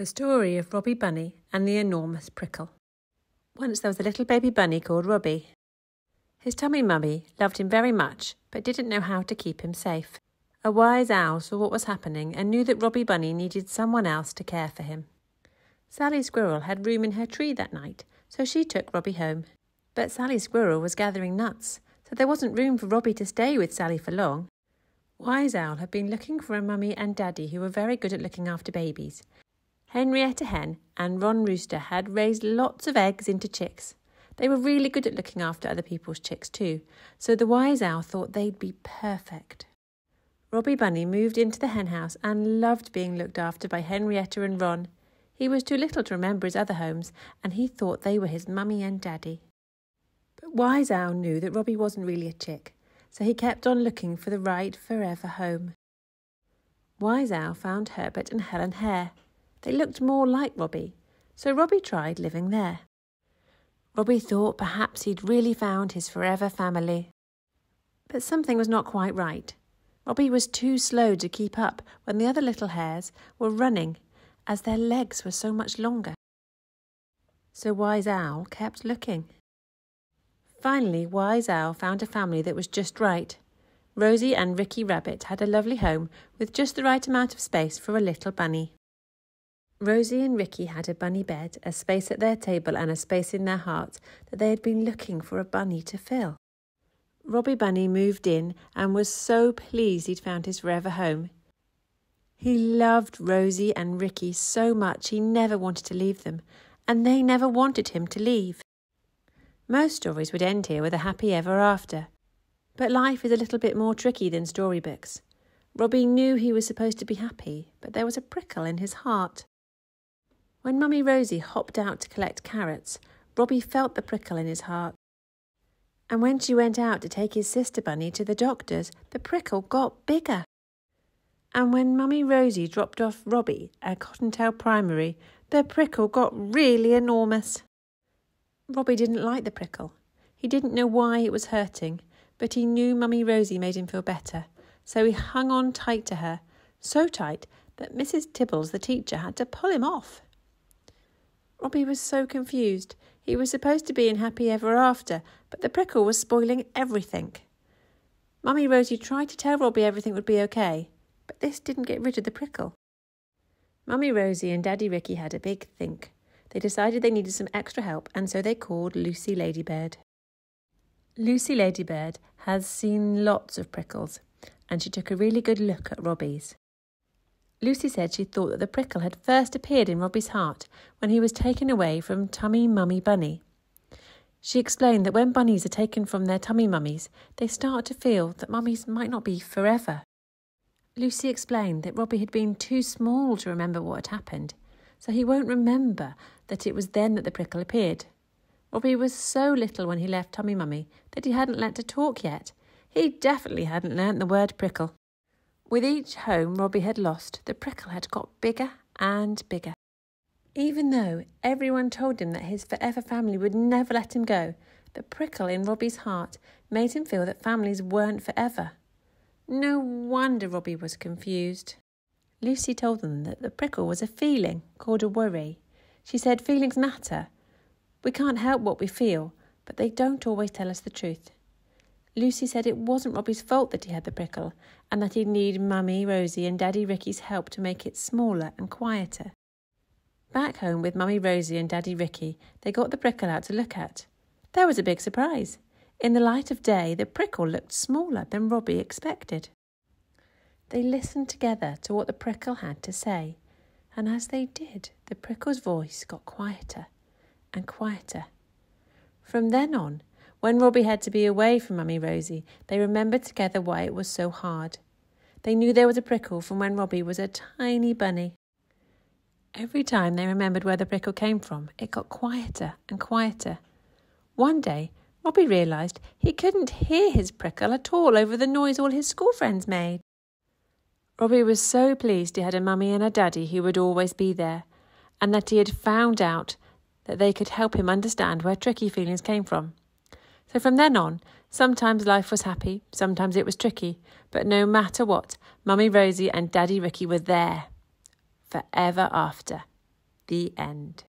The story of Robbie Bunny and the enormous prickle. Once there was a little baby bunny called Robbie. His tummy mummy loved him very much, but didn't know how to keep him safe. A wise owl saw what was happening and knew that Robbie Bunny needed someone else to care for him. Sally Squirrel had room in her tree that night, so she took Robbie home. But Sally Squirrel was gathering nuts, so there wasn't room for Robbie to stay with Sally for long. Wise Owl had been looking for a mummy and daddy who were very good at looking after babies. Henrietta Hen and Ron Rooster had raised lots of eggs into chicks. They were really good at looking after other people's chicks too, so the Wise Owl thought they'd be perfect. Robbie Bunny moved into the hen house and loved being looked after by Henrietta and Ron. He was too little to remember his other homes, and he thought they were his mummy and daddy. But Wise Owl knew that Robbie wasn't really a chick, so he kept on looking for the right forever home. Wise Owl found Herbert and Helen Hare. They looked more like Robbie, so Robbie tried living there. Robbie thought perhaps he'd really found his forever family. But something was not quite right. Robbie was too slow to keep up when the other little hares were running, as their legs were so much longer. So Wise Owl kept looking. Finally, Wise Owl found a family that was just right. Rosie and Ricky Rabbit had a lovely home with just the right amount of space for a little bunny. Rosie and Ricky had a bunny bed, a space at their table and a space in their heart that they had been looking for a bunny to fill. Robbie Bunny moved in and was so pleased he'd found his forever home. He loved Rosie and Ricky so much he never wanted to leave them, and they never wanted him to leave. Most stories would end here with a happy ever after, but life is a little bit more tricky than storybooks. Robbie knew he was supposed to be happy, but there was a prickle in his heart. When Mummy Rosie hopped out to collect carrots, Robbie felt the prickle in his heart. And when she went out to take his sister Bunny to the doctor's, the prickle got bigger. And when Mummy Rosie dropped off Robbie at Cottontail Primary, the prickle got really enormous. Robbie didn't like the prickle. He didn't know why it was hurting, but he knew Mummy Rosie made him feel better, so he hung on tight to her, so tight that Mrs. Tibbles, the teacher, had to pull him off. Robbie was so confused. He was supposed to be in happy ever after, but the prickle was spoiling everything. Mummy Rosie tried to tell Robbie everything would be okay, but this didn't get rid of the prickle. Mummy Rosie and Daddy Ricky had a big think. They decided they needed some extra help, and so they called Lucy Ladybird. Lucy Ladybird has seen lots of prickles, and she took a really good look at Robbie's. Lucy said she thought that the prickle had first appeared in Robbie's heart when he was taken away from Tummy Mummy Bunny. She explained that when bunnies are taken from their tummy mummies, they start to feel that mummies might not be forever. Lucy explained that Robbie had been too small to remember what had happened, so he won't remember that it was then that the prickle appeared. Robbie was so little when he left Tummy Mummy that he hadn't learnt to talk yet. He definitely hadn't learnt the word prickle. With each home Robbie had lost, the prickle had got bigger and bigger. Even though everyone told him that his forever family would never let him go, the prickle in Robbie's heart made him feel that families weren't forever. No wonder Robbie was confused. Lucy told them that the prickle was a feeling called a worry. She said feelings matter. We can't help what we feel, but they don't always tell us the truth. Lucy said it wasn't Robbie's fault that he had the prickle, and that he'd need Mummy Rosie and Daddy Ricky's help to make it smaller and quieter. Back home with Mummy Rosie and Daddy Ricky, they got the prickle out to look at. There was a big surprise. In the light of day, the prickle looked smaller than Robbie expected. They listened together to what the prickle had to say, and as they did, the prickle's voice got quieter and quieter. From then on, when Robbie had to be away from Mummy Rosie, they remembered together why it was so hard. They knew there was a prickle from when Robbie was a tiny bunny. Every time they remembered where the prickle came from, it got quieter and quieter. One day, Robbie realised he couldn't hear his prickle at all over the noise all his school friends made. Robbie was so pleased he had a mummy and a daddy who would always be there, and that he had found out that they could help him understand where tricky feelings came from. So from then on, sometimes life was happy, sometimes it was tricky, but no matter what, Mummy Rosie and Daddy Ricky were there, forever after. The end.